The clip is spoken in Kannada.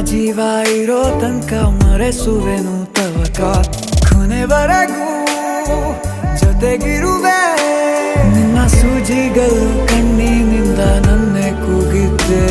ಜೀವ ಇರೋ ತನಕ ಮರೆಸುವೆನು ತವಕ ಕೊನೆವರೆಗೂ ಜೊತೆಗಿರುವೆ ನಿನ್ನ ಸೂಜಿಗಳು ಕಣ್ಣಿನಿಂದ ನನ್ನೆ ಕೂಗಿದ್ದೆ